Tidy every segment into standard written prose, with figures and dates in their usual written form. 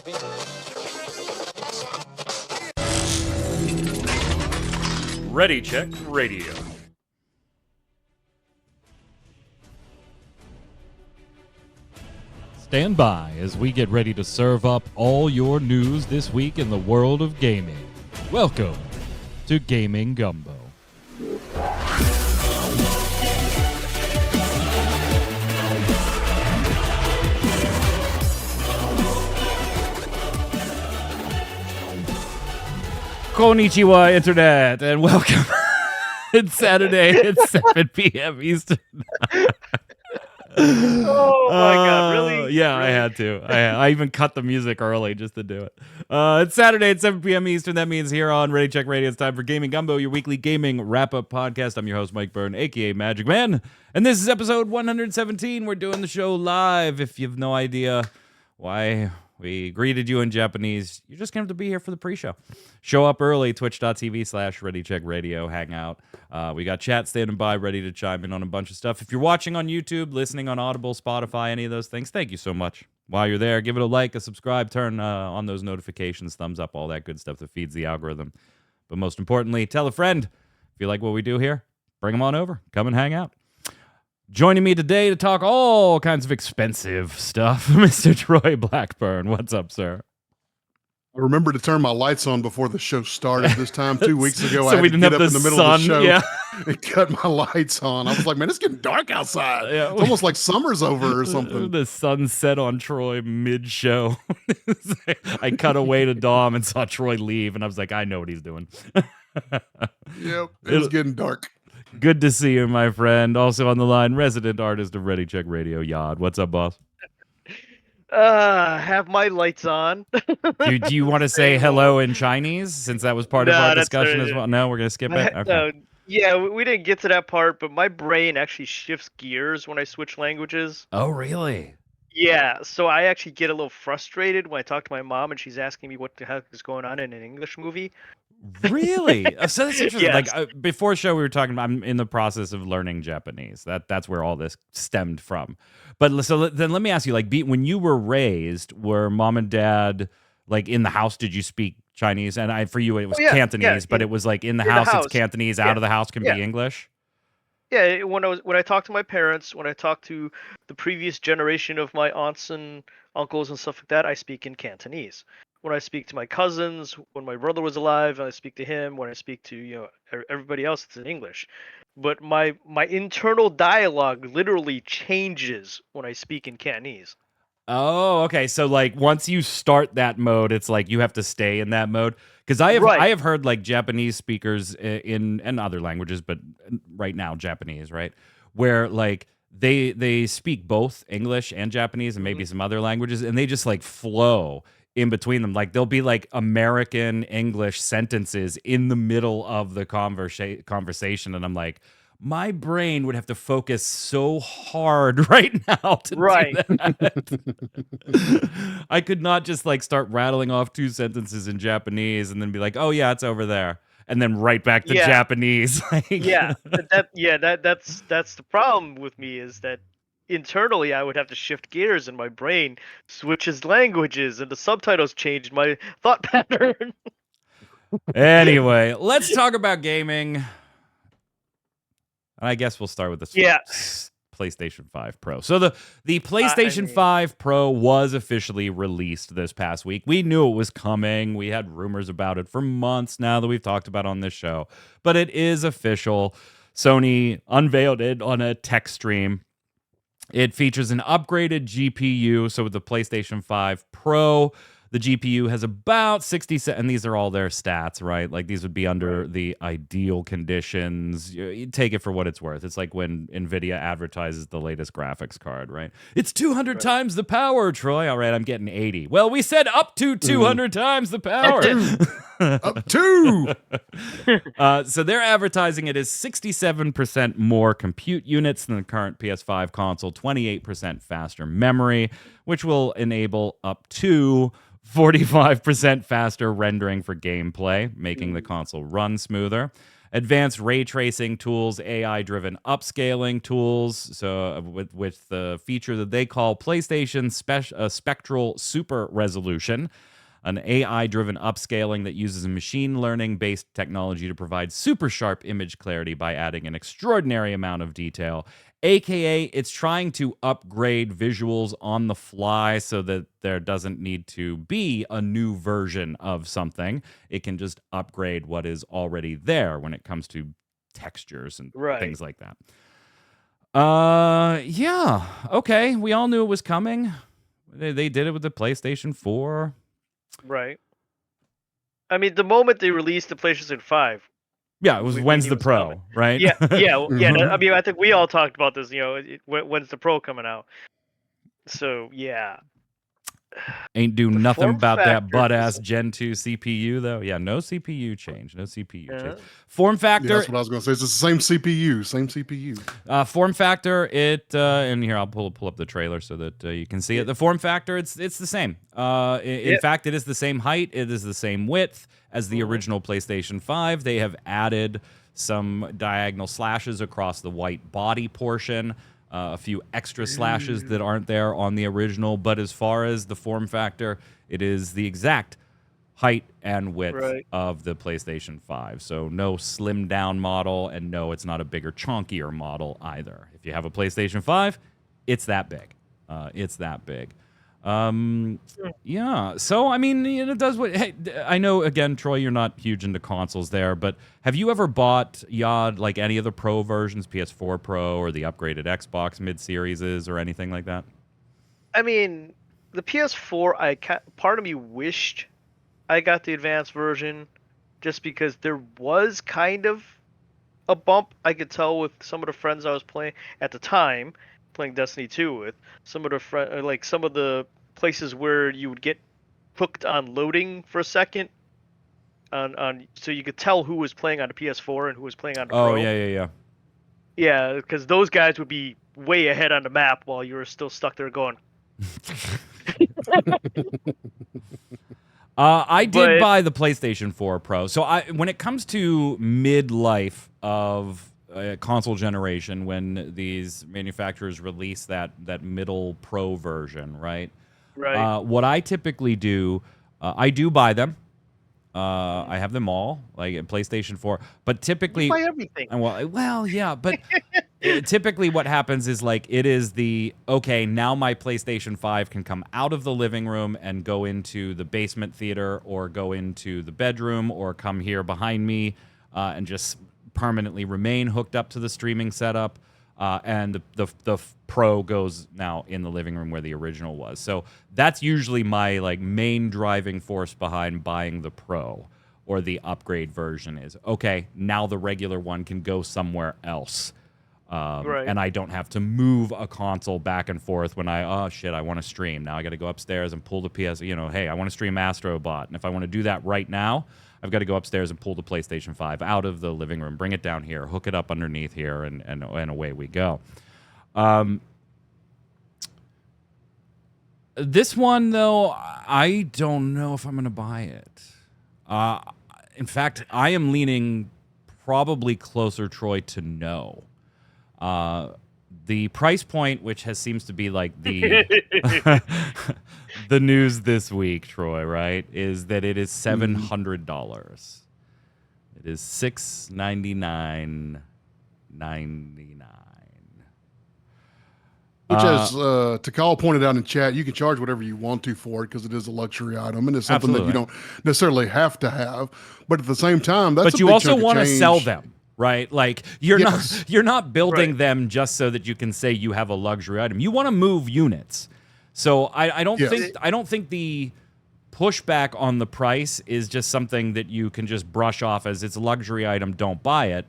Ready Check Radio. Stand by as we get ready to serve up all your news this week in the world of gaming. Welcome to Gaming Gumbo. Konnichiwa, Internet, and welcome. It's Saturday at 7 p.m. Eastern. Oh my God! Really? Yeah, really? I had to. I even cut the music early just to do it. It's Saturday at 7 p.m. Eastern. That means here on Ready Check Radio, it's time for Gaming Gumbo, your weekly gaming wrap-up podcast. I'm your host, Mike Byrne, a.k.a. Magic Man, and this is episode 117. We're doing the show live. If you've no idea why we greeted you in Japanese, you're just going to have to be here for the pre-show. Show up early, twitch.tv/ReadyCheckRadio, hang out. We got chat standing by, ready to chime in on a bunch of stuff. If you're watching on YouTube, listening on Audible, Spotify, any of those things, thank you so much. While you're there, give it a like, a subscribe, turn on those notifications, thumbs up, all that good stuff that feeds the algorithm. But most importantly, tell a friend. If you like what we do here, bring them on over. Come and hang out. Joining me today to talk all kinds of expensive stuff, Mr. Troy Blackburn. What's up, sir? I remember to turn my lights on before the show started this time 2 weeks ago. So I had we to didn't get have up the in the middle sun, of the show yeah. and cut my lights on. I was like, man, it's getting dark outside. Yeah. It's almost like summer's over or something. The sun set on Troy mid-show. I cut away to Dom and saw Troy leave, and I was like, I know what he's doing. Yep, it was getting dark. Good to see you, my friend. Also on the line, resident artist of Ready Check Radio, Yad. What's up, boss? Have my lights on. Do you want to say hello in Chinese, since that was part of our discussion as well? No, we're going to skip it? Okay. Yeah, we didn't get to that part, but my brain actually shifts gears when I switch languages. Oh, really? Yeah, so I actually get a little frustrated when I talk to my mom and she's asking me what the heck is going on in an English movie. Really? So that's interesting. Yes. Like before show, we were talking about I'm in the process of learning Japanese. That's where all this stemmed from. But so then let me ask you, like, when you were raised, were mom and dad like in the house? Did you speak Chinese? And for you, it was Cantonese, but it was like in the house, it's Cantonese. Out of the house can be English. Yeah, when I talk to my parents, when I talk to the previous generation of my aunts and uncles and stuff like that, I speak in Cantonese. When I speak to my cousins, when my brother was alive, I speak to him. When I speak to everybody else, it's in English. But my internal dialogue literally changes when I speak in Cantonese. Oh, okay. So like once you start that mode, it's like you have to stay in that mode. Because I have heard like Japanese speakers in other languages, but right now Japanese, right? Where like they speak both English and Japanese and maybe some other languages, and they just like flow in between them. Like there'll be like American English sentences in the middle of the conversation, and I'm like, my brain would have to focus so hard right now to do that. I could not just like start rattling off two sentences in Japanese and then be like, oh yeah, it's over there, and then right back to Japanese. That's the problem with me, is that internally I would have to shift gears and my brain switches languages and the subtitles changed my thought pattern. Anyway, let's talk about gaming. I guess we'll start with this PlayStation 5 Pro. So the PlayStation 5 Pro was officially released this past week. We knew it was coming. We had rumors about it for months now that we've talked about on this show. But it is official. Sony unveiled it on a tech stream. It features an upgraded GPU. So with the PlayStation 5 Pro, the GPU has about 67, and these are all their stats, right? Like these would be under the ideal conditions. You take it for what it's worth. It's like when NVIDIA advertises the latest graphics card, right? It's 200 times the power, Troy. All right, I'm getting 80. Well, we said up to 200 times the power. Up to. So they're advertising it as 67% more compute units than the current PS5 console, 28% faster memory, which will enable up to 45% faster rendering for gameplay, making the console run smoother. advanced ray tracing tools, AI-driven upscaling tools, so with the feature that they call PlayStation Spectral Super Resolution, an AI-driven upscaling that uses a machine learning-based technology to provide super sharp image clarity by adding an extraordinary amount of detail. AKA, it's trying to upgrade visuals on the fly so that there doesn't need to be a new version of something. It can just upgrade what is already there when it comes to textures and things like that. Yeah. Okay. We all knew it was coming. They did it with the PlayStation 4. Right. I mean, the moment they released the PlayStation 5. Yeah, it was when's the Pro, coming. right? Yeah. Mhm. I mean, I think we all talked about this. When's the Pro coming out? So yeah. Ain't do The nothing form about that factor butt-ass is- Gen 2 CPU, though. Yeah, no CPU change. No CPU change. Uh-huh. Form Yeah, factor, that's what I was going to say. It's the same CPU, same CPU. form factor, and here, I'll pull up the trailer so that you can see it. The form factor, it's the same. In fact, it is the same height. It is the same width as the original PlayStation 5. They have added some diagonal slashes across the white body portion. A few extra slashes that aren't there on the original, but as far as the form factor, it is the exact height and width of the PlayStation 5. So no slimmed down model, and no, it's not a bigger, chunkier model either. If you have a PlayStation 5, it's that big. It's that big. Yeah. So, I mean, it does what... Hey, I know, again, Troy, you're not huge into consoles there, but have you ever bought, Yod, like any of the Pro versions, PS4 Pro or the upgraded Xbox mid-series or anything like that? I mean, the PS4, part of me wished I got the advanced version just because there was kind of a bump I could tell with some of the friends I was playing at the time, playing Destiny 2 with. Some of the places where you would get hooked on loading for a second so you could tell who was playing on the PS4 and who was playing on the Pro. Oh, yeah. Yeah, because those guys would be way ahead on the map while you were still stuck there going. I did buy the PlayStation 4 Pro. So when it comes to midlife of console generation, when these manufacturers release that middle Pro version, right? Right. What I typically do, I do buy them. I have them all, like at PlayStation 4. But typically, You buy everything. Well, yeah, but typically what happens is like it is okay, now my PlayStation 5 can come out of the living room and go into the basement theater or go into the bedroom or come here behind me and just permanently remain hooked up to the streaming setup. And the Pro goes now in the living room where the original was. So that's usually my like main driving force behind buying the Pro or the upgrade version is, okay, now the regular one can go somewhere else. And I don't have to move a console back and forth when I want to stream. Now I got to go upstairs and pull the PS, hey, I want to stream Astro Bot. And if I want to do that right now, I've got to go upstairs and pull the PlayStation 5 out of the living room, bring it down here, hook it up underneath here, and away we go. This one, though, I don't know if I'm going to buy it. In fact, I am leaning probably closer, Troy, to no. The price point, which seems to be like the the news this week, Troy, right, is that it is $700. It is $699.99. Which, as Takal pointed out in chat, you can charge whatever you want to for it because it is a luxury item and it's something that you don't necessarily have to have. But at the same time, that's but you also want to sell them. Right, like you're not building them just so that you can say you have a luxury item. You want to move units. So I don't think the pushback on the price is just something that you can just brush off as it's a luxury item. Don't buy it.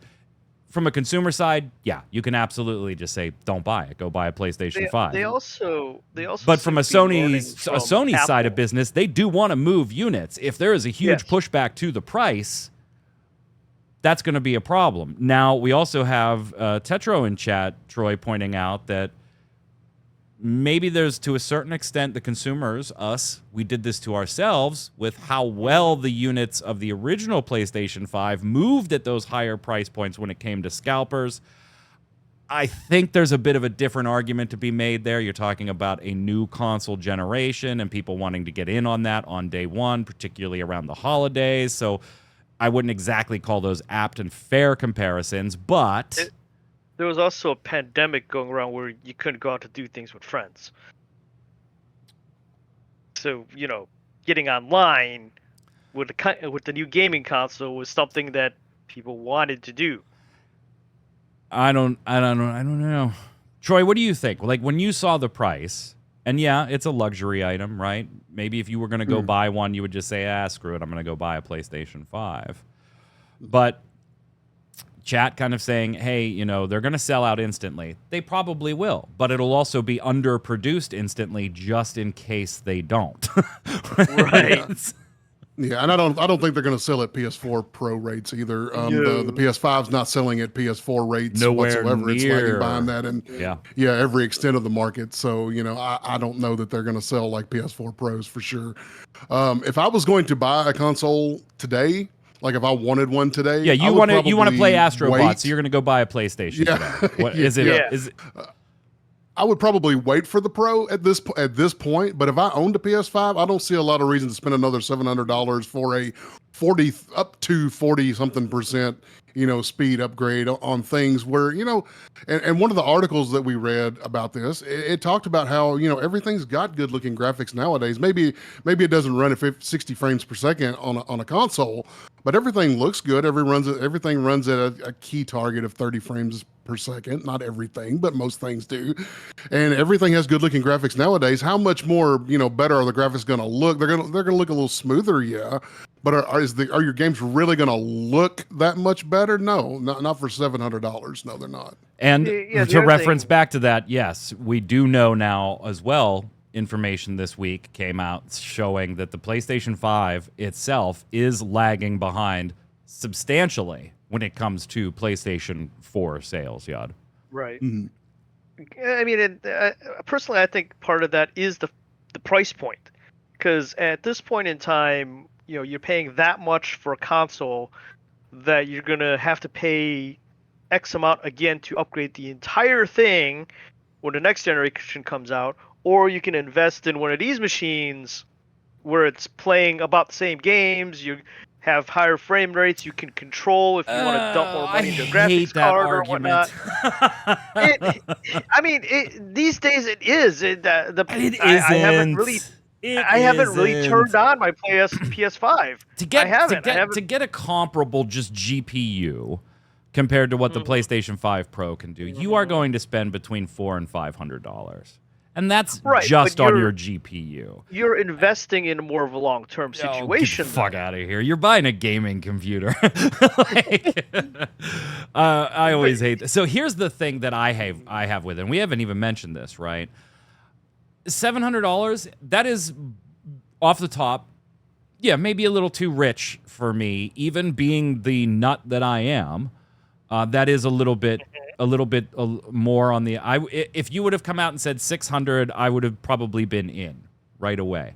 From a consumer side, yeah, you can absolutely just say don't buy it. Go buy a PlayStation 5. They also. But from a Sony side of business, they do want to move units. If there is a huge pushback to the price, that's going to be a problem. Now, we also have Tetro in chat, Troy, pointing out that maybe there's, to a certain extent, the consumers, us, we did this to ourselves with how well the units of the original PlayStation 5 moved at those higher price points when it came to scalpers. I think there's a bit of a different argument to be made there. You're talking about a new console generation and people wanting to get in on that on day one, particularly around the holidays. So I wouldn't exactly call those apt and fair comparisons, but... There was also a pandemic going around where you couldn't go out to do things with friends. So, getting online with the new gaming console was something that people wanted to do. I don't know. Troy, what do you think? Like, when you saw the price, and yeah, it's a luxury item, right? Maybe if you were going to go buy one, you would just say, screw it, I'm going to go buy a PlayStation 5. But chat kind of saying, hey, they're going to sell out instantly. They probably will, but it'll also be underproduced instantly just in case they don't. Right. Yeah, and I don't think they're going to sell at PS4 Pro rates either. The PS5's not selling at PS4 rates whatsoever. Near. It's lagging behind that, and every extent of the market. So I don't know that they're going to sell like PS4 Pros for sure. If I was going to buy a console today, like if I wanted one today, you want to play Astro Bot, so you're going to go buy a PlayStation today. What is it? Yeah. Is it? I would probably wait for the Pro at this point, but if I owned a PS5, I don't see a lot of reason to spend another $700 for a 40 up to 40 something percent, speed upgrade on things where, and one of the articles that we read about this, it talked about how, everything's got good looking graphics nowadays. Maybe it doesn't run at 60 frames per second on a console, but everything looks good. Everything runs at a key target of 30 frames per second. Not everything, but most things do. And everything has good looking graphics nowadays. How much more, better are the graphics going to look? They're going to look a little smoother, yeah. But are your games really going to look that much better? No, not for $700. No, they're not. And to reference back to that, yes, we do know now as well. Information this week came out showing that the PlayStation 5 itself is lagging behind substantially when it comes to PlayStation 4 sales, Yad. Right. Mm-hmm. I mean, personally, I think part of that is the price point. Because at this point in time, you're paying that much for a console that you're going to have to pay X amount again to upgrade the entire thing when the next generation comes out. Or you can invest in one of these machines where it's playing about the same games. You have higher frame rates. You can control if you want to dump more money into a graphics card or whatnot. These days it is. I haven't really turned on my PS5. To get a comparable just GPU compared to what the PlayStation 5 Pro can do, you are going to spend between $400 and $500. And that's just on your GPU. You're investing in more of a long-term situation. Get the fuck out of here. You're buying a gaming computer. I always hate this. So here's the thing that I have with it. And we haven't even mentioned this, right? $700, that is off the top, maybe a little too rich for me, even being the nut that I am. That is a little bit more on the. If you would have come out and said 600, I would have probably been in right away.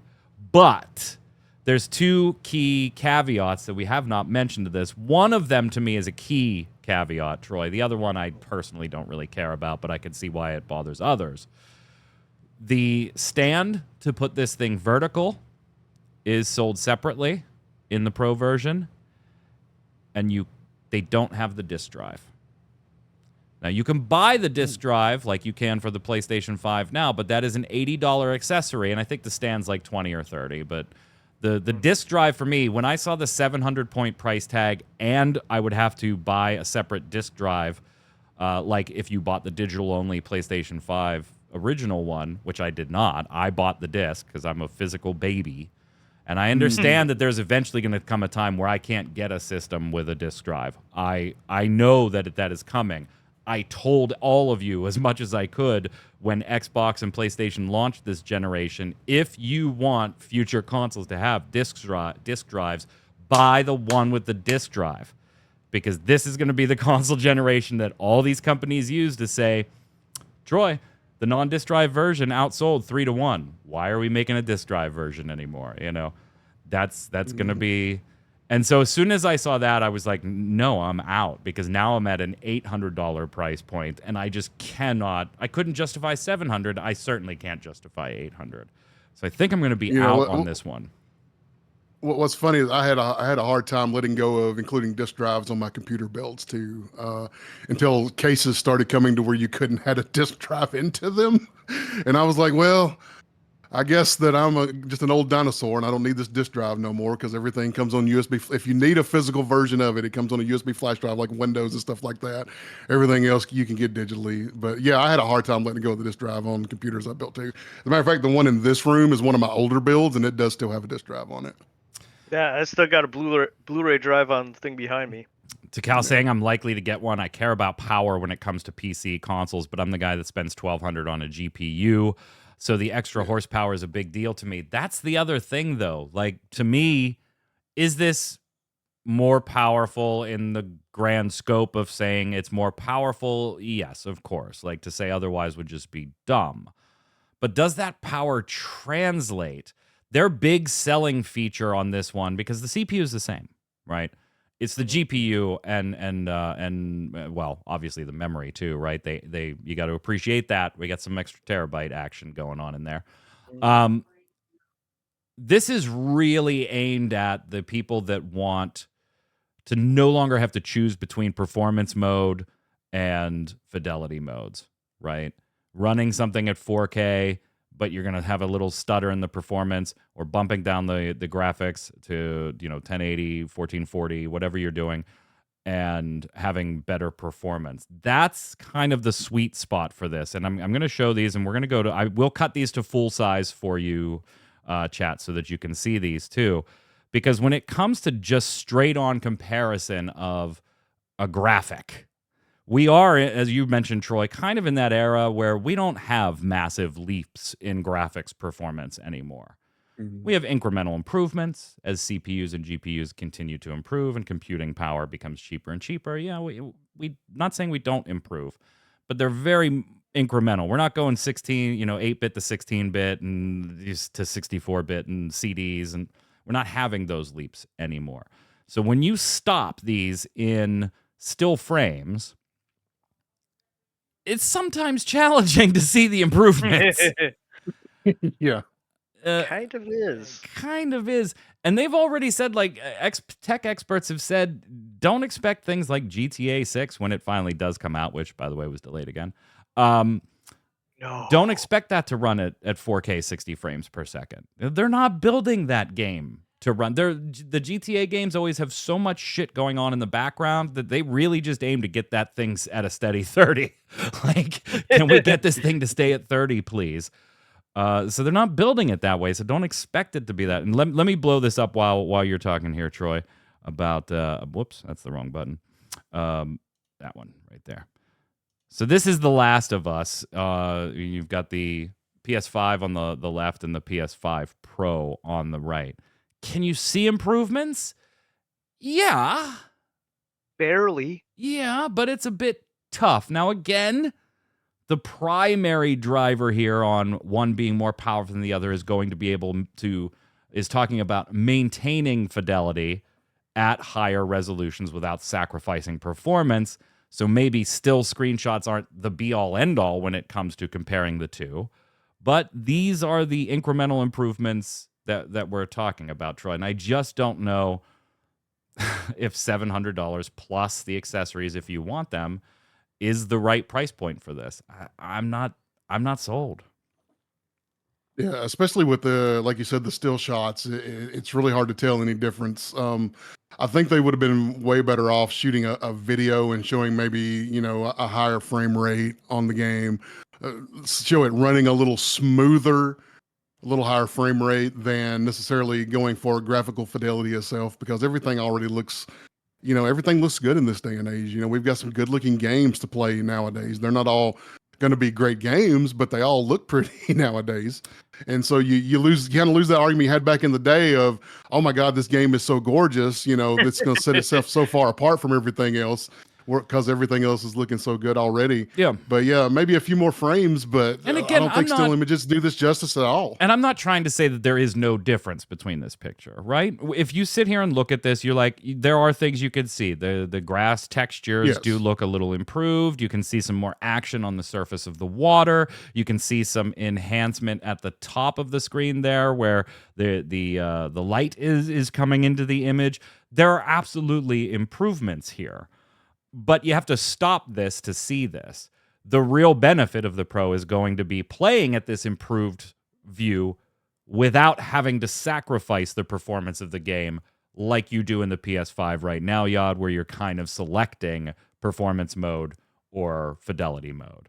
But there's two key caveats that we have not mentioned to this. One of them to me is a key caveat, Troy. The other one I personally don't really care about, but I can see why it bothers others. The stand to put this thing vertical is sold separately in the Pro version, and they don't have the disk drive. Now, you can buy the disk drive like you can for the PlayStation 5 now, but that is an $80 accessory, and I think the stand's like $20 or $30. But the disk drive for me, when I saw the 700-point price tag and I would have to buy a separate disk drive, like if you bought the digital-only PlayStation 5 original one, which I did not. I bought the disc because I'm a physical baby. And I understand that there's eventually going to come a time where I can't get a system with a disk drive. I know that is coming. I told all of you as much as I could when Xbox and PlayStation launched this generation, if you want future consoles to have disk drives, buy the one with the disk drive. Because this is going to be the console generation that all these companies use to say, Troy, The non-disc drive version outsold 3-1. Why are we making a disc drive version anymore? That's going to be. And so as soon as I saw that, I was like, no, I'm out, because now I'm at an $800 price point, and I just cannot. I couldn't justify $700. I certainly can't justify $800. So I think I'm going to be out on this one. What's funny is I had a hard time letting go of including disk drives on my computer builds too, until cases started coming to where you couldn't add a disk drive into them, and I was like, well, I guess that I'm just an old dinosaur and I don't need this disk drive no more, because everything comes on USB. If you need a physical version of it, it comes on a USB flash drive like Windows and stuff like that. Everything else you can get digitally. But yeah, I had a hard time letting go of the disk drive on computers I built too. As a matter of fact, the one in this room is one of my older builds, and it does still have a disk drive on it. Yeah, I still got a Blu-ray drive on the thing behind me. To Cal saying I'm likely to get one. I care about power when it comes to PC consoles, but I'm the guy that spends $1,200 on a GPU. So the extra horsepower is a big deal to me. That's the other thing, though. Like, to me, is this more powerful in the grand scope of saying it's more powerful? Yes, of course. Like, to say otherwise would just be dumb. But does that power translate? Their big selling feature on this one, because the CPU is the same, right? It's the GPU and well, obviously the memory too, right? You got to appreciate that. We got some extra terabyte action going on in there. This is really aimed at the people that want to no longer have to choose between performance mode and fidelity modes, right? Running something at 4K, but you're going to have a little stutter in the performance, or bumping down the graphics to 1080, 1440, whatever you're doing, and having better performance. That's kind of the sweet spot for this. And I'm going to show these, and we're going to go to, I will cut these to full size for you, chat, so that you can see these too. Because when it comes to just straight on comparison of a graphic, we are, as you mentioned, Troy, kind of in that era where we don't have massive leaps in graphics performance anymore. Mm-hmm. We have incremental improvements as CPUs and GPUs continue to improve and computing power becomes cheaper and cheaper. Yeah, we not saying we don't improve, but they're very incremental. We're not going 8-bit to 16-bit and to 64-bit and CDs, and we're not having those leaps anymore. So when you stop these in still frames, it's sometimes challenging to see the improvements. Yeah. Kind of is. Kind of is. And they've already said, like, tech experts have said, don't expect things like GTA 6 when it finally does come out, which, by the way, was delayed again. No. Don't expect that to run at 4K 60 frames per second. They're not building that game to run. The GTA games always have so much shit going on in the background that they really just aim to get that thing at a steady 30. Like, can we get this thing to stay at 30, please? So they're not building it that way, so don't expect it to be that. And let me blow this up while you're talking here, Troy, about, whoops, that's the wrong button. That one right there. So this is The Last of Us. You've got the PS5 on the left and the PS5 Pro on the right. Can you see improvements? Yeah. Barely. Yeah, but it's a bit tough. Now, again, the primary driver here on one being more powerful than the other is going to be able to, is talking about maintaining fidelity at higher resolutions without sacrificing performance. So maybe still screenshots aren't the be-all, end-all when it comes to comparing the two. But these are the incremental improvements that we're talking about, Troy. And I just don't know if $700 plus the accessories, if you want them, is the right price point for this. I'm not sold. Yeah, especially with the, like you said, the still shots, it's really hard to tell any difference. I think they would have been way better off shooting a video and showing maybe, a higher frame rate on the game, show it running a little smoother, a little higher frame rate than necessarily going for graphical fidelity itself, because everything already looks, everything looks good in this day and age. We've got some good looking games to play nowadays. They're not all going to be great games, but they all look pretty nowadays. And so you kind of lose that argument you had back in the day of, oh my God, this game is so gorgeous, it's going to set itself so far apart from everything else. because everything else is looking so good already. Yeah. But yeah, maybe a few more frames, but And again, I don't think I'm still not- images do this justice at all. And I'm not trying to say that there is no difference between this picture, right? If you sit here and look at this, you're like, there are things you could see. The grass textures Yes. do look a little improved. You can see some more action on the surface of the water. You can see some enhancement at the top of the screen there, where the light is coming into the image. There are absolutely improvements here, but you have to stop this to see this. The real benefit of the Pro is going to be playing at this improved view without having to sacrifice the performance of the game like you do in the PS5 right now, Yod, where you're kind of selecting performance mode or fidelity mode.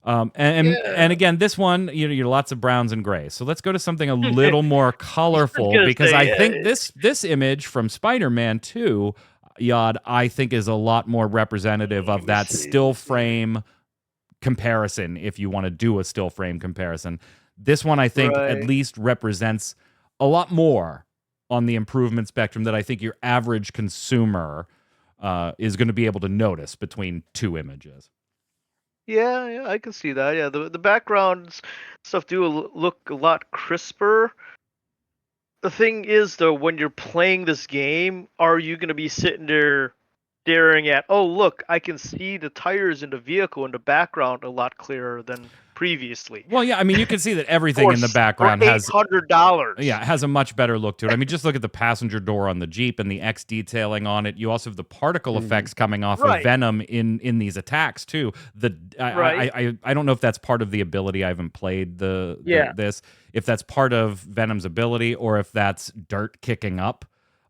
And again, this one, you're lots of browns and grays. So let's go to something a little more colorful, because I think this image from Spider-Man 2, Yod, I think is a lot more representative of that still frame comparison, if you want to do a still frame comparison. This one, I think, at least represents a lot more on the improvement spectrum that I think your average consumer is going to be able to notice between two images. Yeah, I can see that. Yeah, the background stuff do look a lot crisper. The thing is, though, when you're playing this game, are you going to be sitting there staring at, oh, look, I can see the tires in the vehicle in the background a lot clearer than previously? Well, yeah, I mean, you can see that everything in the background has $800. Yeah, it has a much better look to it. I mean, just look at the passenger door on the Jeep and the X detailing on it. You also have the particle effects coming off of Venom in these attacks too. I don't know if that's part of the ability. I haven't played this. If that's part of Venom's ability or if that's dirt kicking up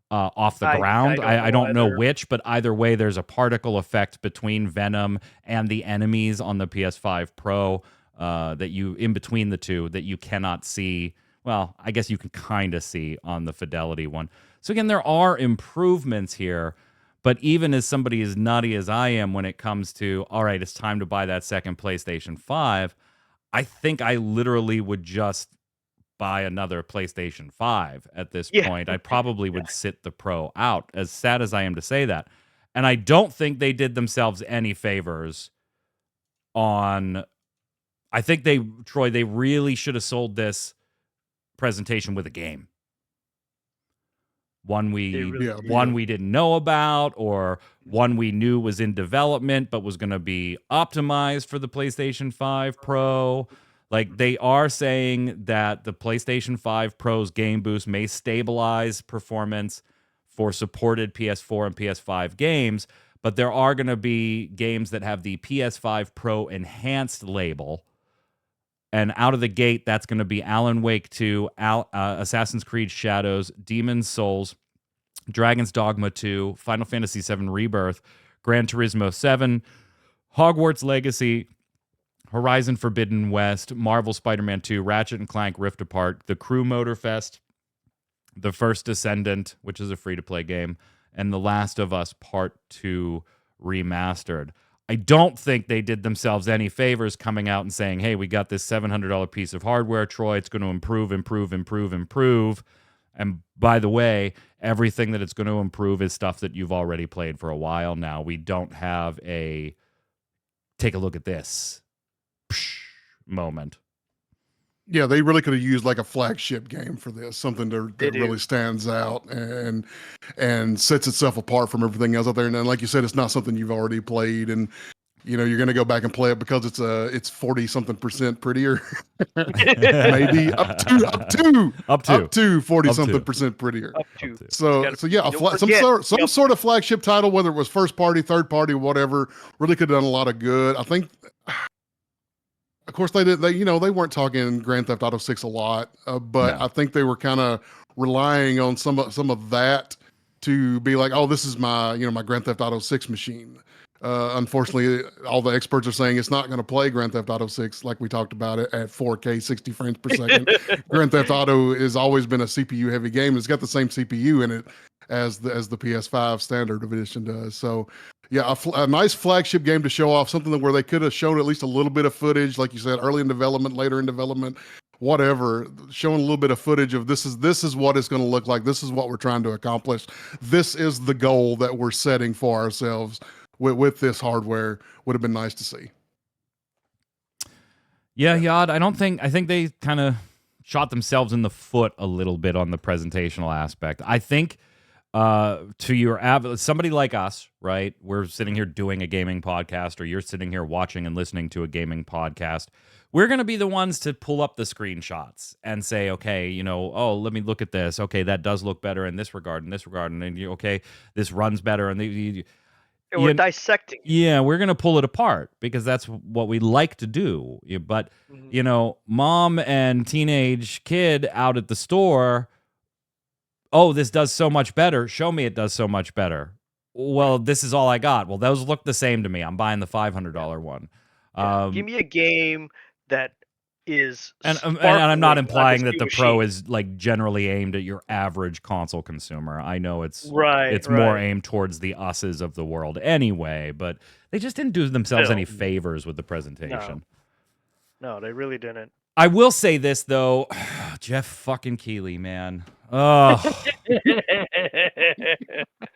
off the ground. I don't know which, but either way, there's a particle effect between Venom and the enemies on the PS5 Pro that you, in between the two, that you cannot see. Well, I guess you can kind of see on the fidelity one. So again, there are improvements here, but even as somebody as nutty as I am when it comes to, all right, it's time to buy that second PlayStation 5, I think I literally would just buy another PlayStation 5 at this point. I probably would sit the Pro out, as sad as I am to say that. And I don't think they did themselves any favors on... I think they really should have sold this presentation with a game. One we didn't know about, or one we knew was in development but was going to be optimized for the PlayStation 5 Pro. Like, they are saying that the PlayStation 5 Pro's game boost may stabilize performance for supported PS4 and PS5 games, but there are going to be games that have the PS5 Pro Enhanced label. And out of the gate, that's going to be Alan Wake 2, Assassin's Creed Shadows, Demon's Souls, Dragon's Dogma 2, Final Fantasy VII Rebirth, Gran Turismo 7, Hogwarts Legacy, Horizon Forbidden West, Marvel Spider-Man 2, Ratchet & Clank Rift Apart, The Crew Motorfest, The First Descendant, which is a free-to-play game, and The Last of Us Part 2 Remastered. I don't think they did themselves any favors coming out and saying, hey, we got this $700 piece of hardware, Troy, it's going to improve. And by the way, everything that it's going to improve is stuff that you've already played for a while now. We don't have a take a look at this moment. Yeah, they really could have used like a flagship game for this, something that really stands out and sets itself apart from everything else out there. And then, like you said, it's not something you've already played, and you know you're going to go back and play it because it's 40-something% prettier, maybe up to 40-something% prettier. So yeah, some sort of flagship title, whether it was first party, third party, whatever, really could have done a lot of good. I think. Of course, they weren't talking Grand Theft Auto 6 a lot, but I think they were kind of relying on some of that to be like, oh, this is my Grand Theft Auto 6 machine. Unfortunately, all the experts are saying it's not going to play Grand Theft Auto 6 like we talked about it at 4K 60 frames per second. Grand Theft Auto has always been a CPU heavy game. It's got the same CPU in it as the PS5 standard edition does. So yeah, a nice flagship game to show off, something where they could have shown at least a little bit of footage, like you said, early in development, later in development, whatever, showing a little bit of footage of this is what it's going to look like. This is what we're trying to accomplish. This is the goal that we're setting for ourselves with this hardware would have been nice to see. Yeah, Yad, I think they kind of shot themselves in the foot a little bit on the presentational aspect. I think to your somebody like us, right? We're sitting here doing a gaming podcast, or you're sitting here watching and listening to a gaming podcast. We're going to be the ones to pull up the screenshots and say, okay, you know, oh, let me look at this. Okay, that does look better in this regard, and then okay, this runs better, and we're dissecting. Yeah, we're going to pull it apart because that's what we like to do. But, you know, mom and teenage kid out at the store, oh, this does so much better. Show me it does so much better. Well, this is all I got. Well, those look the same to me. I'm buying the $500 one. Give me a game that is and I'm not implying that the Pro is like generally aimed at your average console consumer. I know it's more aimed towards the us's of the world anyway, but they just didn't do themselves any favors with the presentation. No, they really didn't. I will say this though, Jeff fucking Keighley, man. Oh,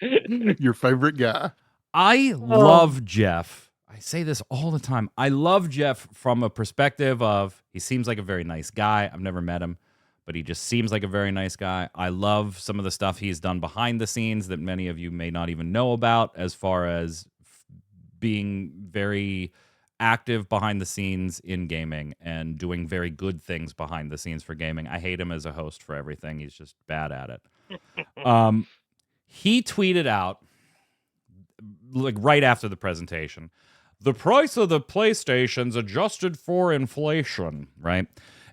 your favorite guy. I love Jeff. I say this all the time. I love Jeff from a perspective of he seems like a very nice guy. I've never met him, but he just seems like a very nice guy. I love some of the stuff he's done behind the scenes that many of you may not even know about, as far as being very active behind the scenes in gaming and doing very good things behind the scenes for gaming. I hate him as a host for everything. He's just bad at it. He tweeted out, like right after the presentation, the price of the PlayStation's adjusted for inflation, right?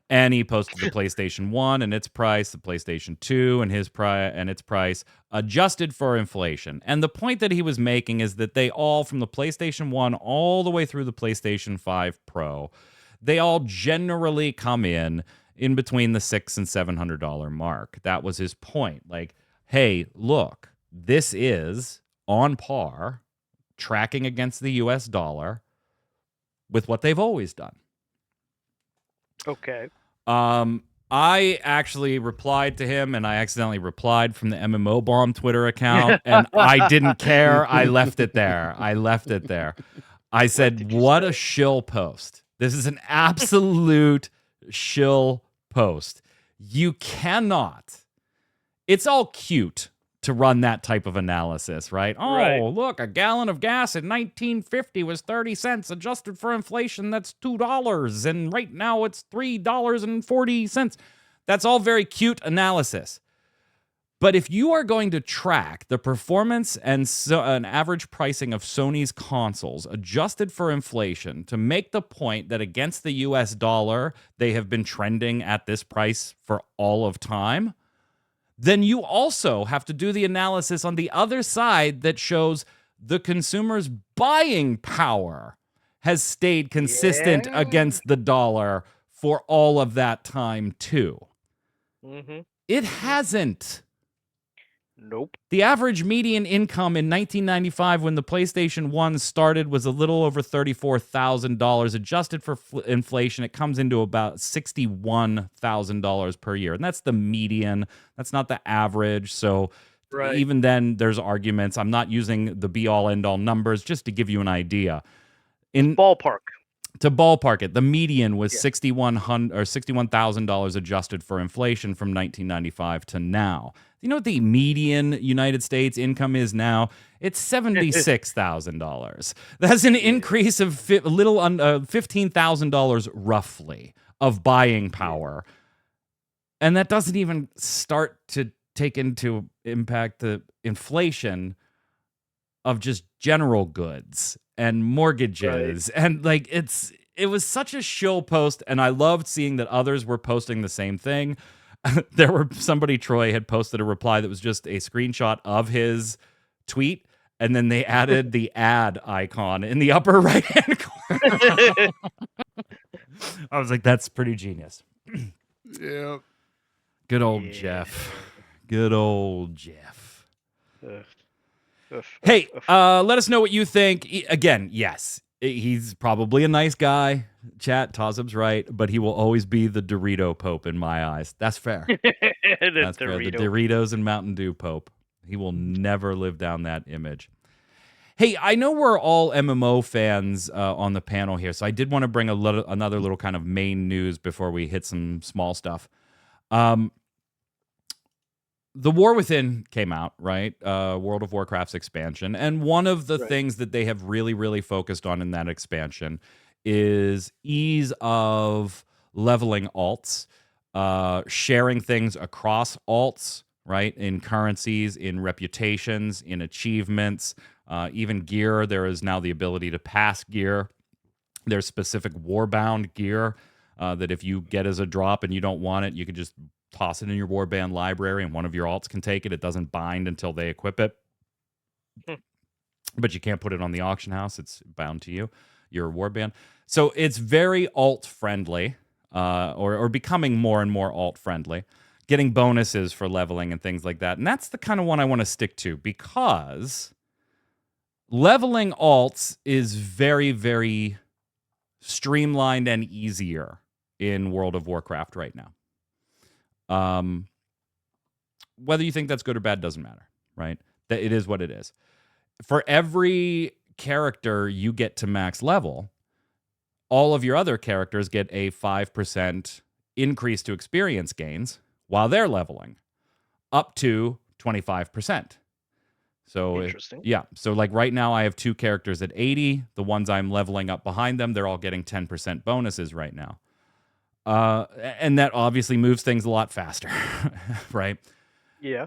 And he posted the PlayStation 1 and its price, the PlayStation 2 and its price, adjusted for inflation. And the point that he was making is that they all, from the PlayStation 1 all the way through the PlayStation 5 Pro, they all generally come in between the $600 and $700 mark. That was his point. Like, hey, look, this is on par, tracking against the US dollar with what they've always done. Okay. I actually replied to him, and I accidentally replied from the MMO Bomb Twitter account, and I didn't care. I left it there. I said, what a shill post. This is an absolute shill post. You cannot. It's all cute to run that type of analysis, right? Oh, look, a gallon of gas in 1950 was 30 cents. Adjusted for inflation, that's $2. And right now it's $3.40. That's all very cute analysis. But if you are going to track the performance and an average pricing of Sony's consoles adjusted for inflation to make the point that against the US dollar, they have been trending at this price for all of time, then you also have to do the analysis on the other side that shows the consumer's buying power has stayed consistent against the dollar for all of that time, too. It hasn't. Nope. The average median income in 1995 when the PlayStation 1 started was a little over $34,000. Adjusted for inflation, it comes into about $61,000 per year. And that's the median. That's not the average. So even then, there's arguments. I'm not using the be-all, end-all numbers, just to give you an idea. To ballpark it, the median was $61,000 adjusted for inflation from 1995 to now. You know what the median United States income is now? It's $76,000. That's an increase of $15,000 roughly of buying power. And that doesn't even start to take into impact the inflation of just general goods and mortgages. And like it was such a shill post, and I loved seeing that others were posting the same thing. Troy had posted a reply that was just a screenshot of his tweet, and then they added the ad icon in the upper right hand corner. I was like, that's pretty genius. Yeah. Good old Jeff. Good old Jeff. Hey, let us know what you think. Again, yes, he's probably a nice guy. Chat, Tozub's right, but he will always be the Dorito Pope in my eyes. That's fair. That's fair. The Doritos and Mountain Dew Pope. He will never live down that image. Hey, I know we're all MMO fans on the panel here, so I did want to bring another little kind of main news before we hit some small stuff. The War Within came out, right? World of Warcraft's expansion. And one of the things that they have really, really focused on in that expansion is ease of leveling alts, sharing things across alts, right? In currencies, in reputations, in achievements, even gear. There is now the ability to pass gear. There's specific Warbound gear that if you get as a drop and you don't want it, you can just toss it in your warband library and one of your alts can take it. It doesn't bind until they equip it. But you can't put it on the auction house. It's bound to you, your warband. So it's very alt friendly, or becoming more and more alt friendly, getting bonuses for leveling and things like that. And that's the kind of one I want to stick to, because leveling alts is very, very streamlined and easier in World of Warcraft right now. Whether you think that's good or bad doesn't matter, right? That it is what it is. For every character you get to max level, all of your other characters get a 5% increase to experience gains while they're leveling, up to 25%. So Interesting. yeah, so like right now I have 2 characters at 80. The ones I'm leveling up behind them, they're all getting 10% bonuses right now. And that obviously moves things a lot faster, right? Yeah.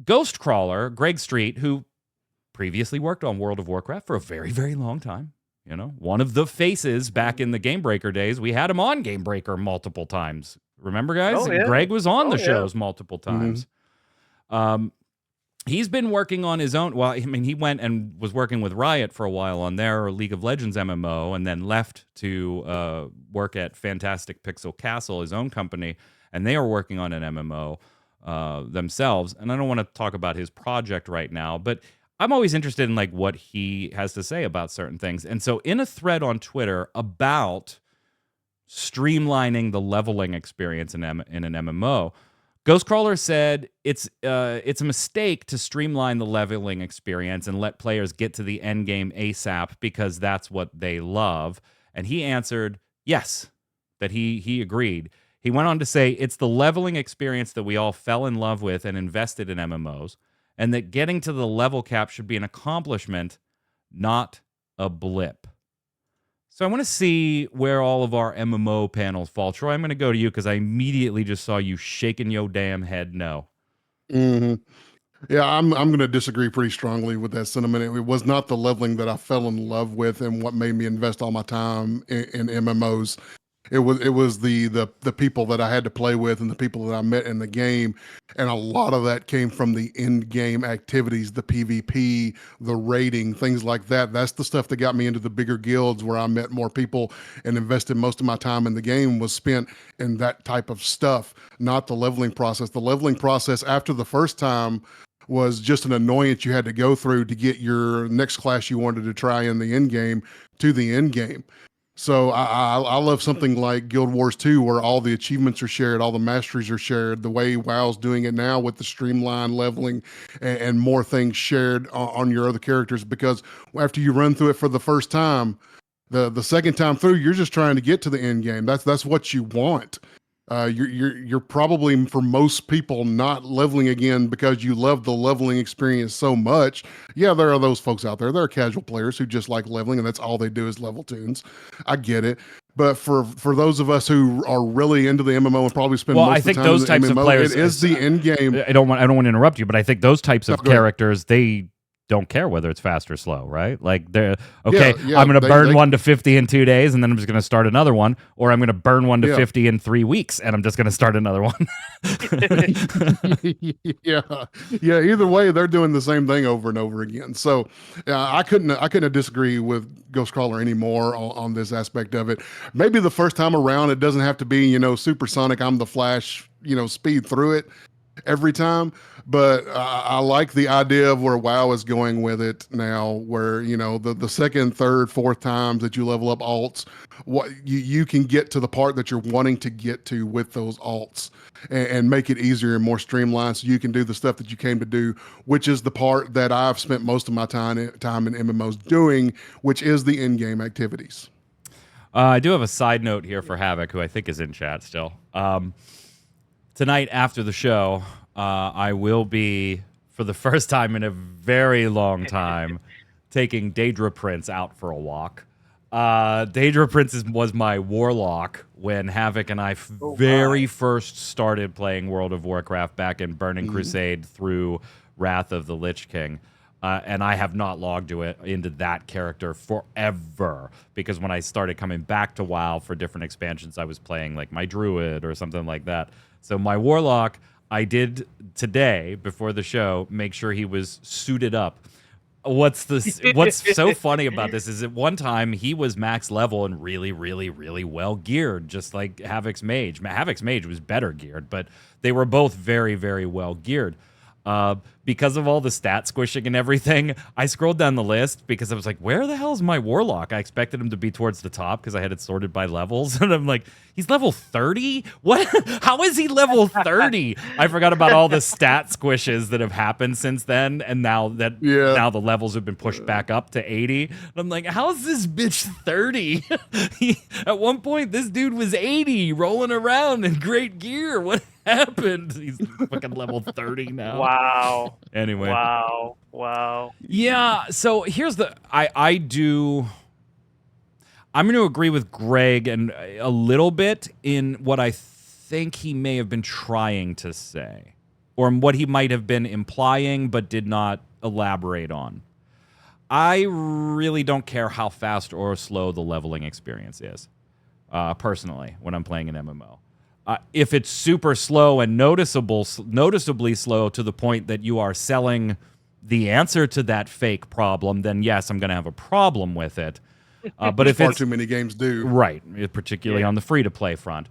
Ghostcrawler, Greg Street, who previously worked on World of Warcraft for a very, very long time, you know, one of the faces back in the Gamebreaker days. We had him on Gamebreaker multiple times. Remember, guys? Oh, yeah. Greg was on the yeah. shows multiple times. He's been working on his own. Well, I mean, he went and was working with Riot for a while on their League of Legends MMO, and then left to work at Fantastic Pixel Castle, his own company, and they are working on an MMO themselves. And I don't want to talk about his project right now, but I'm always interested in like what he has to say about certain things. And so in a thread on Twitter about streamlining the leveling experience in an MMO, Ghostcrawler said it's a mistake to streamline the leveling experience and let players get to the end game ASAP because that's what they love. And he answered yes, that he agreed. He went on to say it's the leveling experience that we all fell in love with and invested in MMOs, and that getting to the level cap should be an accomplishment, not a blip. So I want to see where all of our MMO panels fall. Troy, I'm going to go to you because I immediately just saw you shaking your damn head no. Mm-hmm. Yeah, I'm going to disagree pretty strongly with that sentiment. It was not the leveling that I fell in love with and what made me invest all my time in MMOs. It was the people that I had to play with and the people that I met in the game, and a lot of that came from the end game activities, the PvP, the raiding, things like that. That's the stuff that got me into the bigger guilds where I met more people and invested most of my time in the game was spent in that type of stuff, not the leveling process. The leveling process after the first time was just an annoyance you had to go through to get your next class you wanted to try in the end game to the end game. So I love something like Guild Wars 2, where all the achievements are shared, all the masteries are shared, the way WoW's doing it now with the streamlined leveling and more things shared on your other characters. Because after you run through it for the first time, the second time through, you're just trying to get to the end game. That's what you want. You're probably, for most people, not leveling again because you love the leveling experience so much. Yeah, there are those folks out there. There are casual players who just like leveling and that's all they do is level tunes. I get it. But for those of us who are really into the MMO and probably spend most of the time those in the types MMO, of players, it is the end game. I don't want to interrupt you, but I think those types of characters, they don't care whether it's fast or slow, right? Like they're okay. Yeah, I'm going to burn 1 to 50 in 2 days, and then I'm just going to start another one, or I'm going to burn 1 to 50 in 3 weeks, and I'm just going to start another one. yeah. Either way, they're doing the same thing over and over again. So I couldn't disagree with Ghostcrawler anymore on this aspect of it. Maybe the first time around, it doesn't have to be supersonic. I'm the Flash, speed through it. every time. But I like the idea of where WoW is going with it now, where the second, third, fourth times that you level up alts, what you can get to the part that you're wanting to get to with those alts, and make it easier and more streamlined, so you can do the stuff that you came to do, which is the part that I've spent most of my time in MMOs doing, which is the in-game activities. I do have a side note here for Havoc, who I think is in chat still. Tonight after the show, I will be, for the first time in a very long time, taking Daedra Prince out for a walk. Daedra Prince was my warlock when Havoc and I very first started playing World of Warcraft back in Burning Crusade through Wrath of the Lich King. And I have not logged into that character forever, because when I started coming back to WoW for different expansions, I was playing like my Druid or something like that. So my Warlock, I did today, before the show, make sure he was suited up. What's so funny about this is at one time he was max level and really, really, really well geared, just like Havoc's Mage. Havoc's Mage was better geared, but they were both very, very well geared. Because of all the stat squishing and everything, I scrolled down the list because I was like, where the hell is my Warlock? I expected him to be towards the top because I had it sorted by levels. And I'm like, he's level 30? What? How is he level 30? I forgot about all the stat squishes that have happened since then. And now now the levels have been pushed back up to 80. And I'm like, how is this bitch 30? At one point, this dude was 80 rolling around in great gear. What happened? He's fucking level 30 now. Wow. Anyway. Wow. Yeah, so here's I'm going to agree with Greg and a little bit in what I think he may have been trying to say, or what he might have been implying but did not elaborate on. I really don't care how fast or slow the leveling experience is, personally, when I'm playing an MMO. If it's super slow and noticeably slow to the point that you are selling the answer to that fake problem, then yes, I'm going to have a problem with it. But if far it's too many games do, right, particularly on the free-to-play front,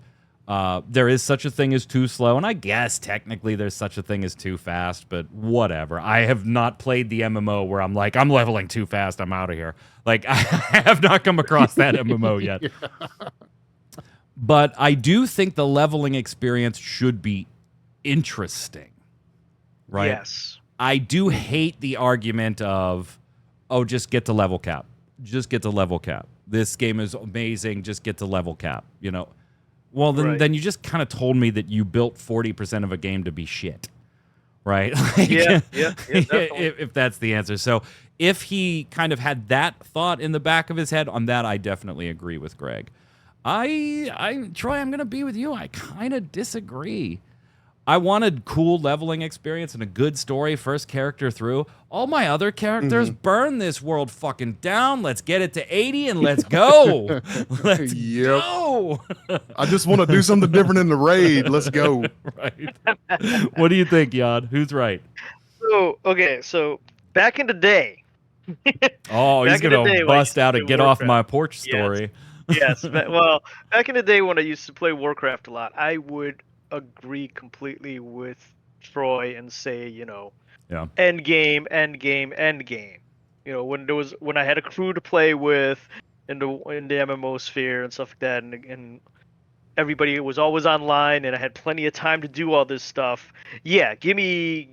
there is such a thing as too slow, and I guess technically there's such a thing as too fast. But whatever. I have not played the MMO where I'm like, I'm leveling too fast, I'm out of here. Like, I have not come across that MMO yet. But I do think the leveling experience should be interesting, right? Yes. I do hate the argument of, oh, just get to level cap. Just get to level cap. This game is amazing. Just get to level cap. Well, then you just kind of told me that you built 40% of a game to be shit, right? Yeah, if that's the answer. So if he kind of had that thought in the back of his head, on that I definitely agree with Greg. Troy, I'm going to be with you. I kind of disagree. I wanted cool leveling experience and a good story first character through. All my other characters burn this world fucking down. Let's get it to 80 and let's go. Let's go. I just want to do something different in the raid. Let's go. Right. What do you think, Yad? Who's right? So back in the day. Oh, he's going to bust out a get off my porch story. Yes. Well, back in the day when I used to play Warcraft a lot, I would agree completely with Troy and say, end game. When I had a crew to play with in the MMO sphere and stuff like that, and everybody was always online, and I had plenty of time to do all this stuff. Yeah, give me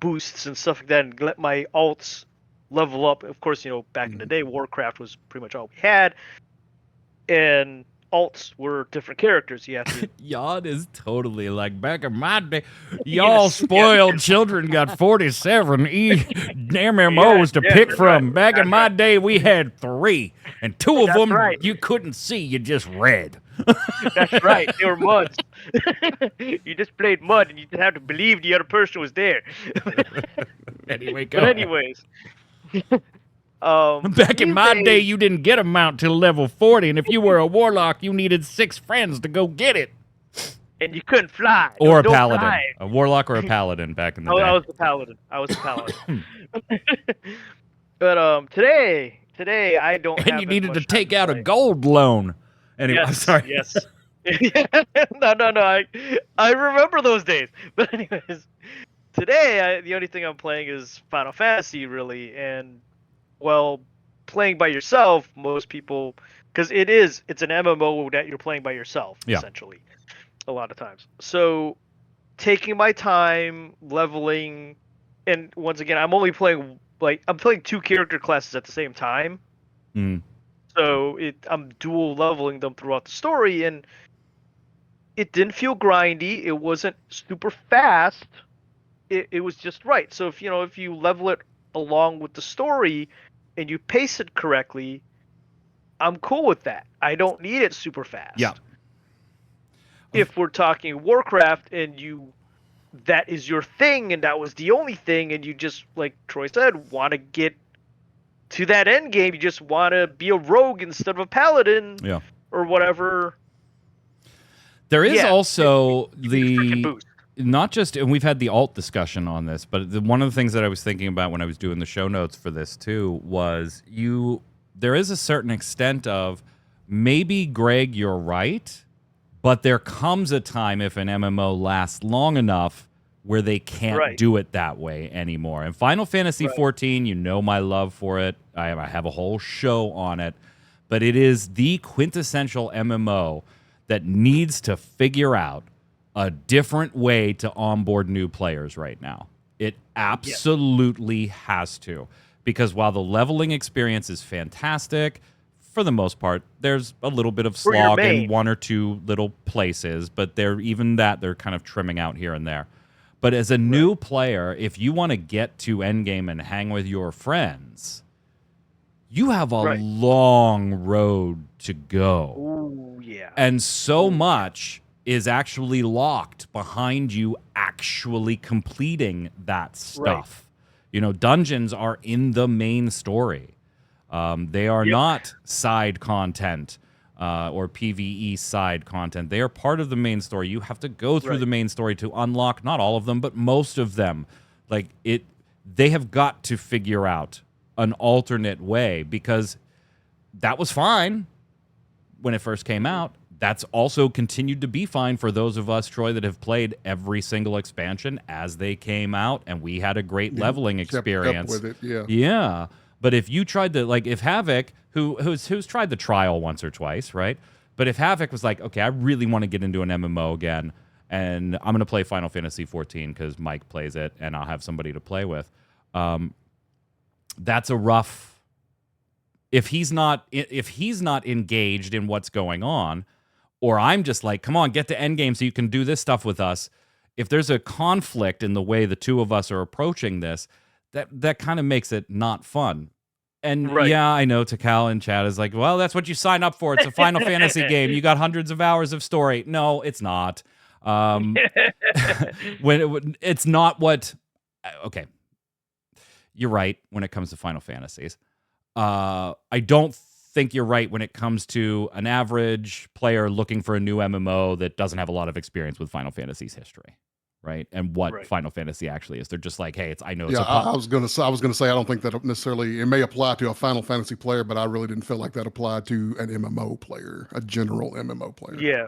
boosts and stuff like that, and let my alts level up. Of course, back in the day, Warcraft was pretty much all we had. And alts were different characters. You have to. Yad is totally like back in my day. Y'all spoiled children got 47 MMOs to pick from. Back in my day, we had 3, and 2 of them you couldn't see. You just read. That's right. They were muds. You just played mud, and you just had to believe the other person was there. Anyway, go. But anyways. Back in my day, you didn't get a mount till level 40, and if you were a warlock, you needed 6 friends to go get it. And you couldn't fly. Or a paladin. A warlock or a paladin back in the day. I was a paladin. But today I don't have and you needed to take out a gold loan. Anyway, yes, I'm sorry. Yes. No. I remember those days. But anyways, today the only thing I'm playing is Final Fantasy, really, and well, playing by yourself, most people, because it's an MMO that you're playing by yourself, Yeah. essentially, a lot of times. So taking my time, leveling, and once again, I'm playing two character classes at the same time. Mm. So I'm dual leveling them throughout the story, and it didn't feel grindy. It wasn't super fast. It was just right. So if you level it along with the story and you pace it correctly, I'm cool with that. I don't need it super fast. Yeah. If we're talking Warcraft and that is your thing and that was the only thing and you just, like Troy said, want to get to that end game, you just want to be a rogue instead of a paladin, Yeah. or whatever. There is also you need a freaking the boost. not just, and we've had the alt discussion on this, but one of the things that I was thinking about when I was doing the show notes for this too was there is a certain extent of maybe, Greg, you're right, but there comes a time if an MMO lasts long enough where they can't do it that way anymore. And Final Fantasy XIV, you know my love for it. I have a whole show on it, but it is the quintessential MMO that needs to figure out a different way to onboard new players right now. It absolutely has to. Because while the leveling experience is fantastic, for the most part, there's a little bit of slog in one or two little places, but they're kind of trimming out here and there. But as a new player, if you want to get to endgame and hang with your friends, you have a long road to go. Ooh, yeah. And so much is actually locked behind you actually completing that stuff. You know, dungeons are in the main story. They are not side content or PvE side content. They are part of the main story. You have to go through the main story to unlock not all of them, but most of them. They have got to figure out an alternate way, because that was fine when it first came out. That's also continued to be fine for those of us, Troy, that have played every single expansion as they came out, and we had a great leveling experience with it. Yeah. But if you tried to, if Havoc, who's tried the trial once or twice, right? But if Havoc was like, okay, I really want to get into an MMO again, and I'm going to play Final Fantasy XIV because Mike plays it, and I'll have somebody to play with. That's a rough. If he's not engaged in what's going on, or I'm just like, come on, get to endgame so you can do this stuff with us. If there's a conflict in the way the two of us are approaching this, that kind of makes it not fun. And yeah, I know Takal in chat is like, well, that's what you sign up for. It's a Final Fantasy game. You got hundreds of hours of story. No, it's not. It's not what. Okay, you're right when it comes to Final Fantasies. I don't think you're right when it comes to an average player looking for a new MMO that doesn't have a lot of experience with Final Fantasy's history, right? And what Final Fantasy actually is. They're just like, hey, I know it's a I was gonna say I don't think that necessarily, it may apply to a Final Fantasy player, but I really didn't feel like that applied to an MMO player, a general MMO player. Yeah.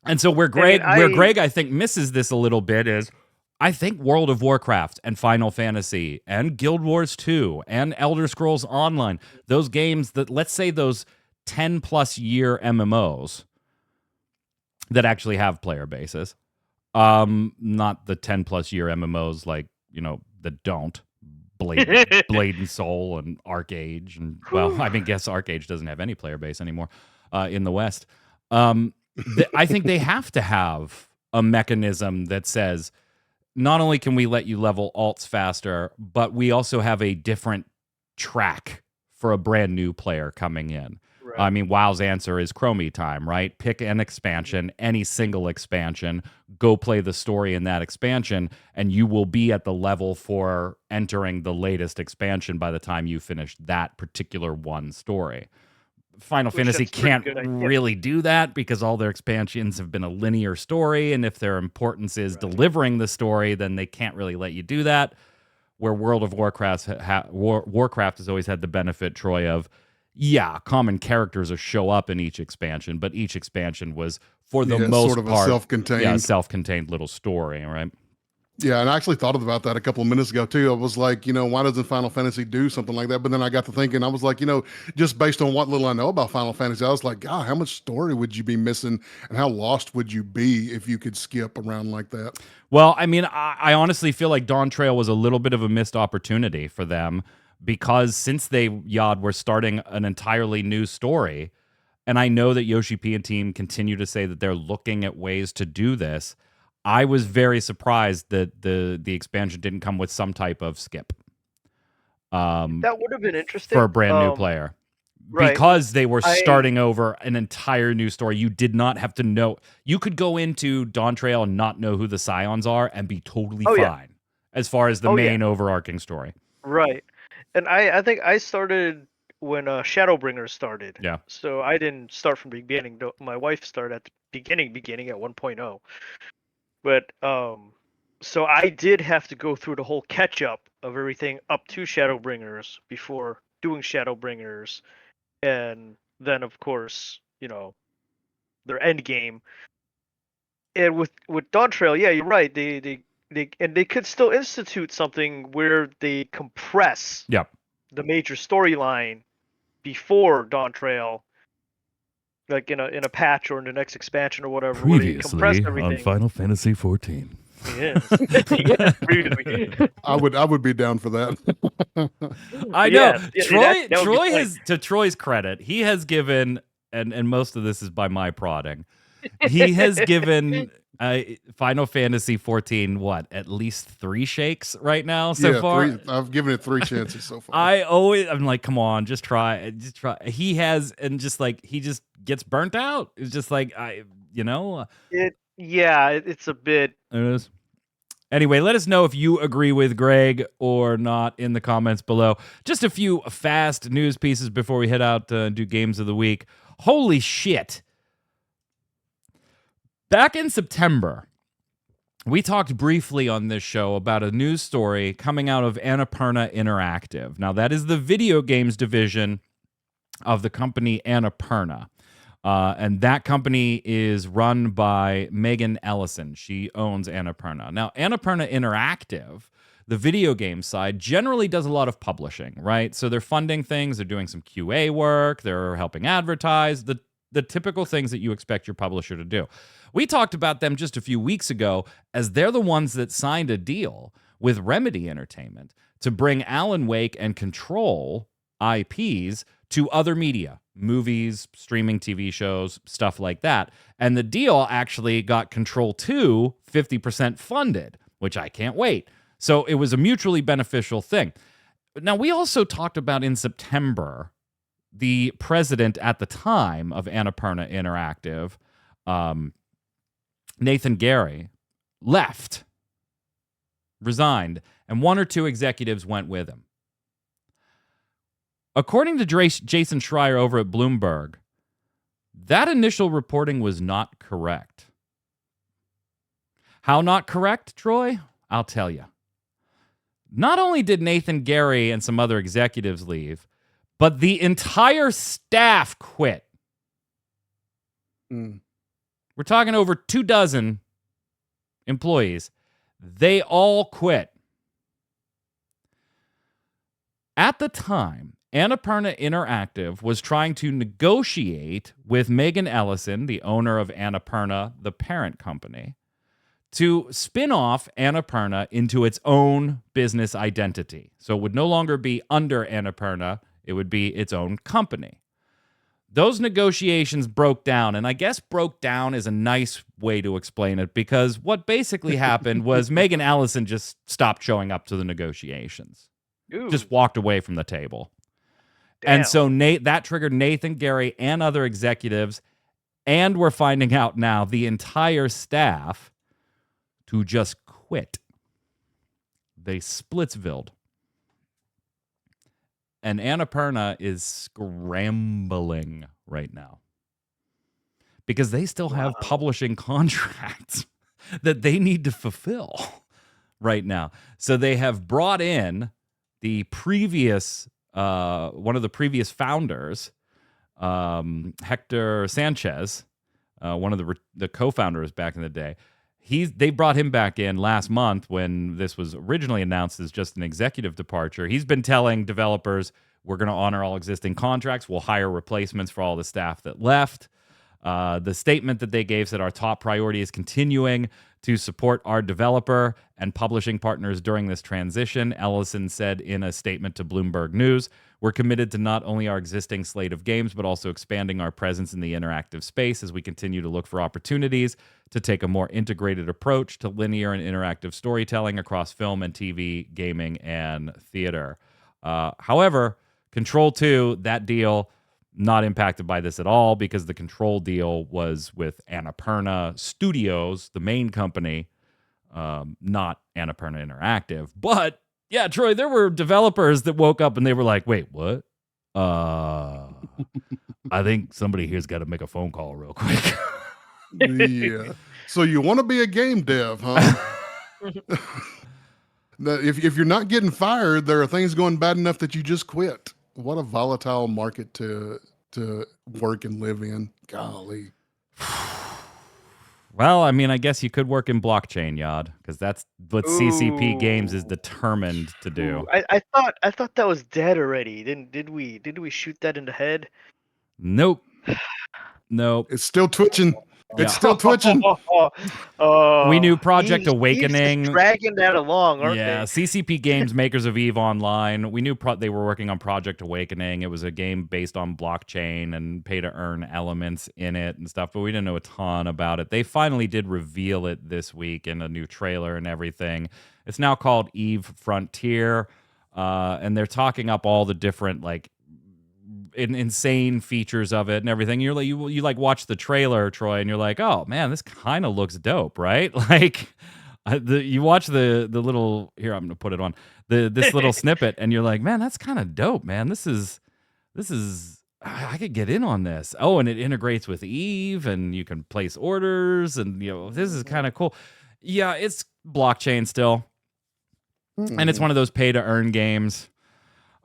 And so where Greg I think misses this a little bit is, I think World of Warcraft and Final Fantasy and Guild Wars 2 and Elder Scrolls Online, those games that, let's say those 10-plus year MMOs that actually have player bases, not the 10-plus year MMOs that don't. Blade and Soul and Arcade, and guess Arcade doesn't have any player base anymore in the West. I think they have to have a mechanism that says, not only can we let you level alts faster, but we also have a different track for a brand new player coming in. Right. I mean, WoW's answer is Chromie time, right? Pick an expansion, any single expansion, go play the story in that expansion, and you will be at the level for entering the latest expansion by the time you finish that particular one story. Final Fantasy can't really do that because all their expansions have been a linear story, and if their importance is delivering the story, then they can't really let you do that. Where World of Warcraft has always had the benefit, Troy, of common characters will show up in each expansion, but each expansion was for the most sort of part. a self-contained. Yeah, self-contained little story, right? Yeah, and I actually thought about that a couple of minutes ago too. I was like, why doesn't Final Fantasy do something like that? But then I got to thinking, I was like, just based on what little I know about Final Fantasy, I was like, God, how much story would you be missing, and how lost would you be if you could skip around like that? Well, I mean, I honestly feel like Dawn Trail was a little bit of a missed opportunity for them, because since they were starting an entirely new story, and I know that Yoshi P and team continue to say that they're looking at ways to do this. I was very surprised that the expansion didn't come with some type of skip. That would have been interesting for a brand new player. right. Because they were starting over an entire new story. You did not have to know. You could go into Dawn Trail and not know who the Scions are and be totally fine as far as the main overarching story. Right. And I think I started when Shadowbringers started. Yeah. So I didn't start from the beginning. My wife started at the beginning at 1.0. But so I did have to go through the whole catch up of everything up to Shadowbringers before doing Shadowbringers, and then of course, their end game. And with Dawn Trail, yeah, you're right. They could still institute something where they compress Yep. the major storyline before Dawn Trail, like in a patch or in the next expansion or whatever, where they compress everything. Final Fantasy 14. Yes. Yes, previously. I would be down for that. I know. Yeah, that would be Troy fun. has, to Troy's credit, he has given, and most of this is by my prodding, he has given Final Fantasy 14 at least 3 shakes right now so far. I've given it 3 chances so far. I'm like, come on, just try. He has, and just like he just gets burnt out. It's just like It's a bit. It is. Anyway, let us know if you agree with Greg or not in the comments below. Just a few fast news pieces before we head out to do games of the week. Holy shit. Back in September, we talked briefly on this show about a news story coming out of Annapurna Interactive. Now, that is the video games division of the company Annapurna. And that company is run by Megan Ellison. She owns Annapurna. Now, Annapurna Interactive, the video game side, generally does a lot of publishing, right? So they're funding things, they're doing some QA work, they're helping advertise, the typical things that you expect your publisher to do. We talked about them just a few weeks ago, as they're the ones that signed a deal with Remedy Entertainment to bring Alan Wake and Control IPs to other media, movies, streaming TV shows, stuff like that. And the deal actually got Control 2 50% funded, which I can't wait. So it was a mutually beneficial thing. Now, we also talked about in September, the president at the time of Annapurna Interactive, Nathan Gary, resigned, and 1 or 2 executives went with him. According to Jason Schreier over at Bloomberg, that initial reporting was not correct. How not correct, Troy? I'll tell you. Not only did Nathan Gary and some other executives leave, but the entire staff quit. We're talking over 24 employees. They all quit. At the time, Annapurna Interactive was trying to negotiate with Megan Ellison, the owner of Annapurna, the parent company, to spin off Annapurna into its own business identity. So it would no longer be under Annapurna, it would be its own company. Those negotiations broke down, and I guess broke down is a nice way to explain it, because what basically happened was Megan Ellison just stopped showing up to the negotiations. Ooh. Just walked away from the table. Damn. And so that triggered Nathan Gary and other executives, and we're finding out now the entire staff, to just quit. They splitsvilled. And Annapurna is scrambling right now because they still have publishing contracts that they need to fulfill right now. So they have brought in the previous, one of the previous founders, Hector Sanchez, one of the co-founders back in the day. They brought him back in last month when this was originally announced as just an executive departure. He's been telling developers, we're going to honor all existing contracts. We'll hire replacements for all the staff that left. The statement that they gave said our top priority is continuing to support our developer and publishing partners during this transition. Ellison said in a statement to Bloomberg News, we're committed to not only our existing slate of games, but also expanding our presence in the interactive space as we continue to look for opportunities to take a more integrated approach to linear and interactive storytelling across film and TV, gaming, and theater. However, Control 2, that deal, not impacted by this at all because the Control deal was with Annapurna Studios, the main company, not Annapurna Interactive. But yeah, Troy, there were developers that woke up and they were like, wait, what? I think somebody here's got to make a phone call real quick. Yeah. So you want to be a game dev, huh? If you're not getting fired, there are things going bad enough that you just quit. What a volatile market to work and live in. Golly. Well, I mean, I guess you could work in blockchain, Yod, because that's what CCP Games is determined to do. I thought that was dead already. Did we shoot that in the head? Nope. It's still twitching. It's still twitching. We knew Project Awakening. Eve's dragging that along, aren't they? CCP Games, makers of EVE Online. We knew they were working on Project Awakening. It was a game based on blockchain and pay-to-earn elements in it and stuff, but we didn't know a ton about it. They finally did reveal it this week in a new trailer and everything. It's now called EVE Frontier, and they're talking up all the different, like, insane features of it and everything. You're like, you like watch the trailer, Troy, and you're like, oh man, this kind of looks dope, right? Like, you watch the little, here, I'm gonna put it on this little snippet, and you're like, man, that's kind of dope, man. This is I could get in on this. Oh, and it integrates with Eve, and you can place orders, and this is kind of cool. Yeah, it's blockchain still, and it's one of those pay to earn games.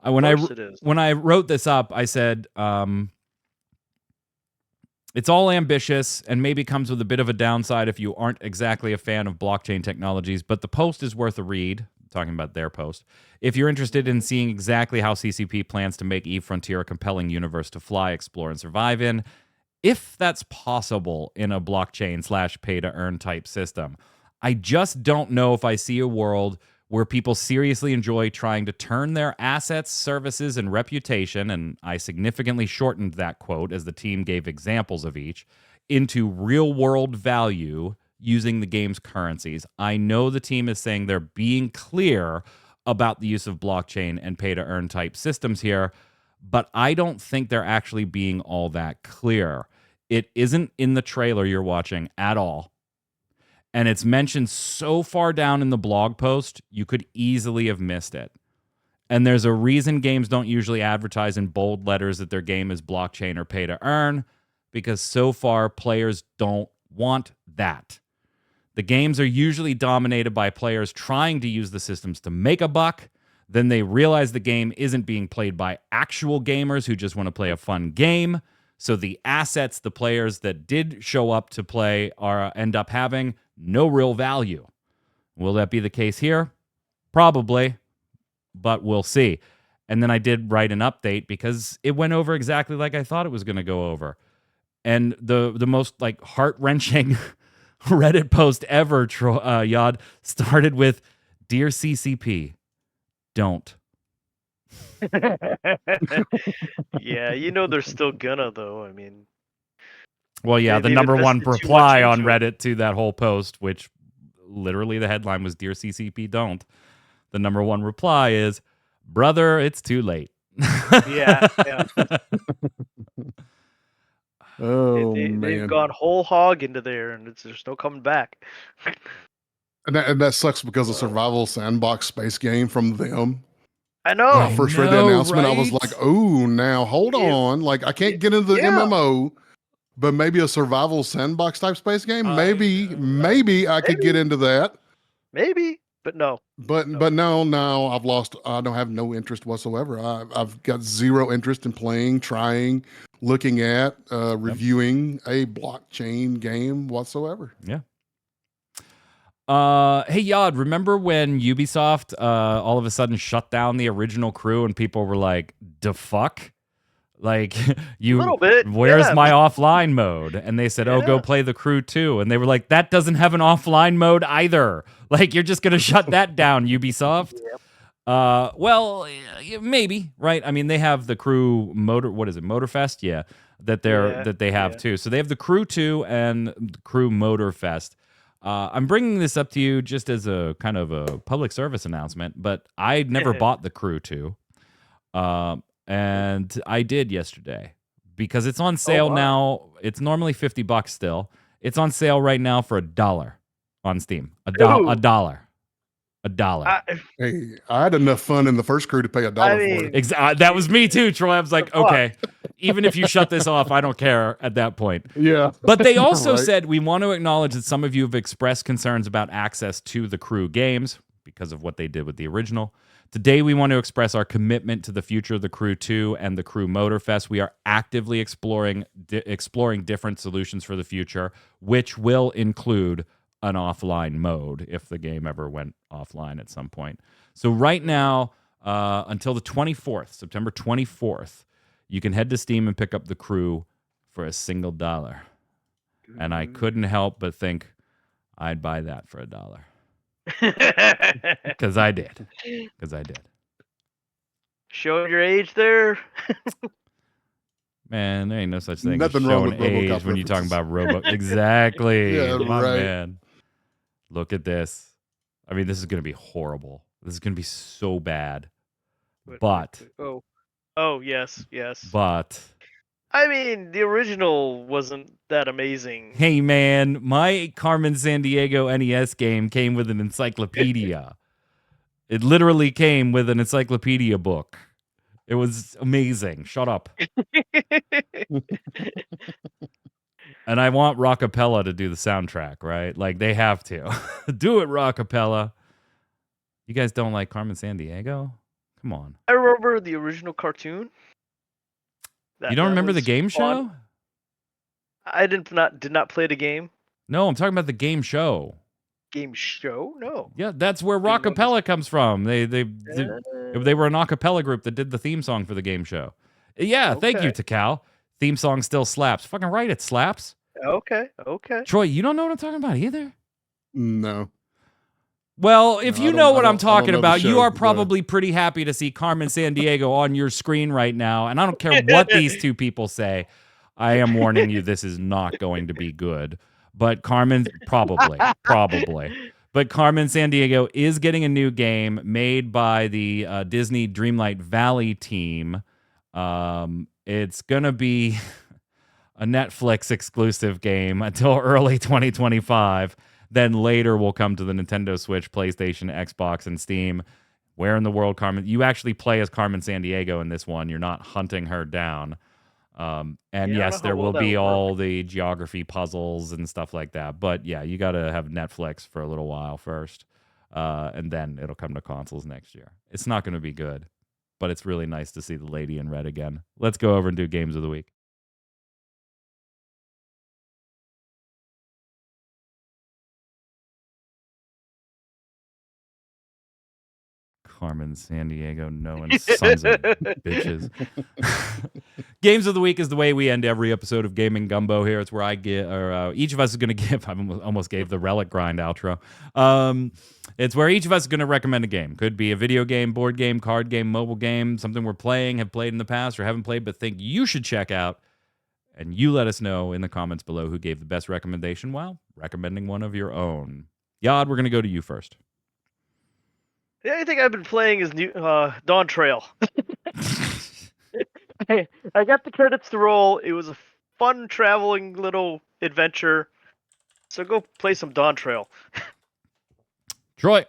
When I wrote this up, I said it's all ambitious and maybe comes with a bit of a downside if you aren't exactly a fan of blockchain technologies, but the post is worth a read, talking about their post, if you're interested in seeing exactly how CCP plans to make EVE Frontier a compelling universe to fly, explore, and survive in, if that's possible in a blockchain/pay-to-earn type system. I just don't know if I see a world where people seriously enjoy trying to turn their assets, services, and reputation, and I significantly shortened that quote as the team gave examples of each, into real-world value using the game's currencies. I know the team is saying they're being clear about the use of blockchain and pay-to-earn type systems here, but I don't think they're actually being all that clear. It isn't in the trailer you're watching at all. And it's mentioned so far down in the blog post, you could easily have missed it. And there's a reason games don't usually advertise in bold letters that their game is blockchain or pay to earn, because so far players don't want that. The games are usually dominated by players trying to use the systems to make a buck. Then they realize the game isn't being played by actual gamers who just want to play a fun game. So the assets, the players that did show up to play end up having no real value. Will that be the case here? Probably, but we'll see. And then I did write an update because it went over exactly like I thought it was going to go over. And the most like heart-wrenching Reddit post ever, Yod, started with, "Dear CCP, don't." Yeah, they're still gonna, though. I mean, well, yeah, the number one reply on Reddit to that whole post, which literally the headline was "Dear CCP, don't." The number one reply is, "Brother, it's too late." Yeah. Oh, man. Man. They've gone whole hog into there, and there's no coming back. And that sucks because a survival sandbox space game from them. I know. When I first read the announcement, right? I was like, oh, now hold on. Like, I can't get into the MMO, but maybe a survival sandbox type space game. Maybe I could get into that. Maybe. But no. But now I've lost. I don't have no interest whatsoever. I've got zero interest in playing, trying, looking at, reviewing a blockchain game whatsoever. Yeah. Hey Yod, remember when Ubisoft all of a sudden shut down the original crew and people were like, "Da fuck." Like, A little bit, where's yeah. my offline mode? And they said, oh, go Yeah. play the crew too. And they were like, that doesn't have an offline mode either. Like, you're just going to shut that down, Ubisoft? Yep. Well, maybe, right? I mean, they have the crew Motorfest? Yeah, that they have too. So they have the crew 2 and the crew Motorfest. I'm bringing this up to you just as a kind of a public service announcement, but I never bought the crew 2. And I did yesterday because it's on sale now. It's normally $50 still. It's on sale right now for $1 on Steam. $1. Hey, I had enough fun in the first crew to pay $1 for it. That was me too, Troy. I was like, okay, even if you shut this off, I don't care at that point. Yeah. But they also Right. said, we want to acknowledge that some of you have expressed concerns about access to the crew games because of what they did with the original. Today, we want to express our commitment to the future of the Crew 2 and the Crew Motorfest. We are actively exploring different solutions for the future, which will include an offline mode if the game ever went offline at some point. So right now, until the 24th, September 24th, you can head to Steam and pick up the Crew for $1. And I couldn't help but think I'd buy that for $1. Because I did. Showing your age there. Man, there ain't no such thing Nothing as wrong showing with RoboCop age when you're talking references. about Robo. Exactly. Yeah, My right. man. Look at this. I mean, this is going to be horrible. This is going to be so bad. But. Oh, yes. But. I mean, the original wasn't that amazing. Hey, man, my Carmen Sandiego NES game came with an encyclopedia. It literally came with an encyclopedia book. It was amazing. Shut up. And I want Rockapella to do the soundtrack, right? Like, they have to. Do it, Rockapella. You guys don't like Carmen Sandiego? Come on. I remember the original cartoon. You don't remember the was game show? fun. I did not play the game. No, I'm talking about the game show. Game show? No. Yeah, that's where Rockapella comes from. They were an a cappella group that did the theme song for the game show. Yeah, thank you, Takal. Theme song still slaps. Fucking right, it slaps. Okay. Troy, you don't know what I'm talking about either? No. Well, if No, you I know don't- what I I'm don't- I don't talking know the about, you show, are but- probably pretty happy to see Carmen Sandiego on your screen right now. And I don't care what these two people say. I am warning you, this is not going to be good. But Carmen, probably. But Carmen Sandiego is getting a new game made by the Disney Dreamlight Valley team. It's going to be a Netflix exclusive game until early 2025. Then later will come to the Nintendo Switch, PlayStation, Xbox, and Steam. Where in the world, Carmen? You actually play as Carmen Sandiego in this one. You're not hunting her down. And yes, there will be all the geography puzzles and stuff like that. But yeah, you got to have Netflix for a little while first. And then it'll come to consoles next year. It's not going to be good, but it's really nice to see the lady in red again. Let's go over and do games of the week. Carmen Sandiego, knowing sons of bitches. Games of the week is the way we end every episode of Gaming Gumbo here. It's where I get, or each of us is going to give, I almost gave the Relic Grind outro. It's where each of us is going to recommend a game. Could be a video game, board game, card game, mobile game, something we're playing, have played in the past, or haven't played, but think you should check out. And you let us know in the comments below who gave the best recommendation while recommending one of your own. Yod, we're going to go to you first. The only thing I've been playing is Dawn Trail. I got the credits to roll. It was a fun traveling little adventure. So go play some Dawn Trail. Troy.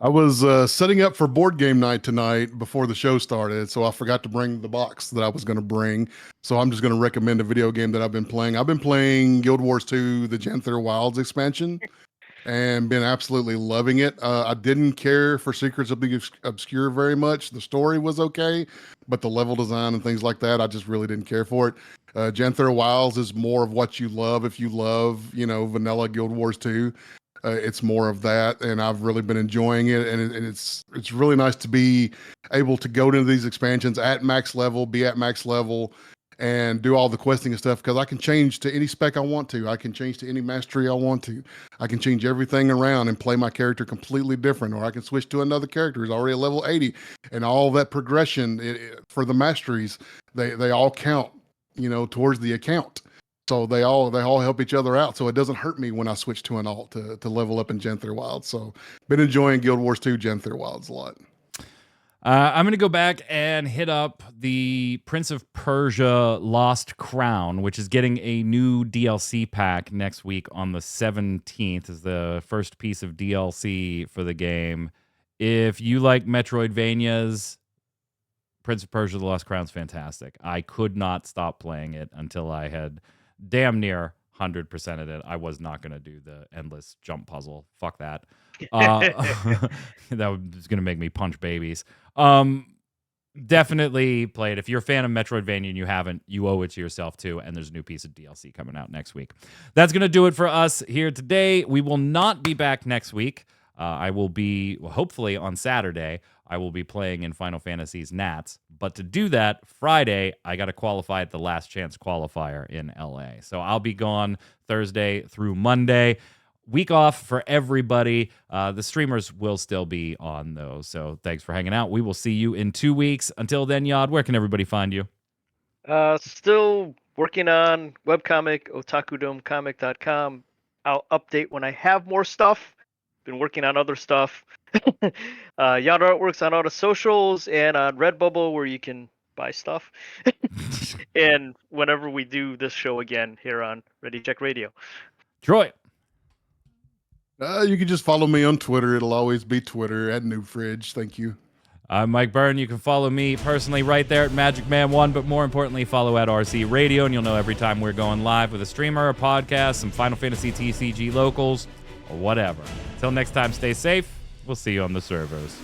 I was setting up for board game night tonight before the show started, so I forgot to bring the box that I was going to bring. So I'm just going to recommend a video game that I've been playing. I've been playing Guild Wars 2, the Janther Wilds expansion. and been absolutely loving it. I didn't care for Secrets of the Obscure very much. The story was okay, but the level design and things like that, I just really didn't care for it. Janther Wilds is more of what you love if you love, vanilla Guild Wars 2. It's more of that, and I've really been enjoying it. And it's really nice to be able to go into these expansions at max level, be at max level, and do all the questing and stuff, because I can change to any spec I want to. I can change to any mastery I want to. I can change everything around and play my character completely different, or I can switch to another character who's already at level 80. And all that progression for the masteries, they all count, towards the account. So they all help each other out. So it doesn't hurt me when I switch to an alt to level up in Janther Wilds. So been enjoying Guild Wars 2 Janther Wilds a lot. I'm going to go back and hit up the Prince of Persia Lost Crown, which is getting a new DLC pack next week on the 17th, is the first piece of DLC for the game. If you like Metroidvanias, Prince of Persia The Lost Crown's fantastic. I could not stop playing it until I had damn near 100%ed it. I was not going to do the endless jump puzzle. Fuck that. That was going to make me punch babies. Definitely play it. If you're a fan of Metroidvania and you haven't, you owe it to yourself too. And there's a new piece of DLC coming out next week. That's going to do it for us here today. We will not be back next week. I will be, hopefully on Saturday, I will be playing in Final Fantasy's Nats. But to do that, Friday, I got to qualify at the Last Chance qualifier in LA. So I'll be gone Thursday through Monday. Week off for everybody. The streamers will still be on, though. So thanks for hanging out. We will see you in 2 weeks. Until then, Yod, where can everybody find you? Still working on webcomic, otakudomecomic.com. I'll update when I have more stuff. Been working on other stuff. Yod Artworks on all the socials and on Redbubble, where you can buy stuff. And whenever we do this show again here on Ready Check Radio. Troy. You can just follow me on Twitter. It'll always be Twitter at NewFridge. Thank you. I'm Mike Byrne. You can follow me personally right there at MagicMan1, but more importantly, follow at RC Radio, and you'll know every time we're going live with a streamer, a podcast, some Final Fantasy TCG locals, or whatever. Until next time, stay safe. We'll see you on the servers.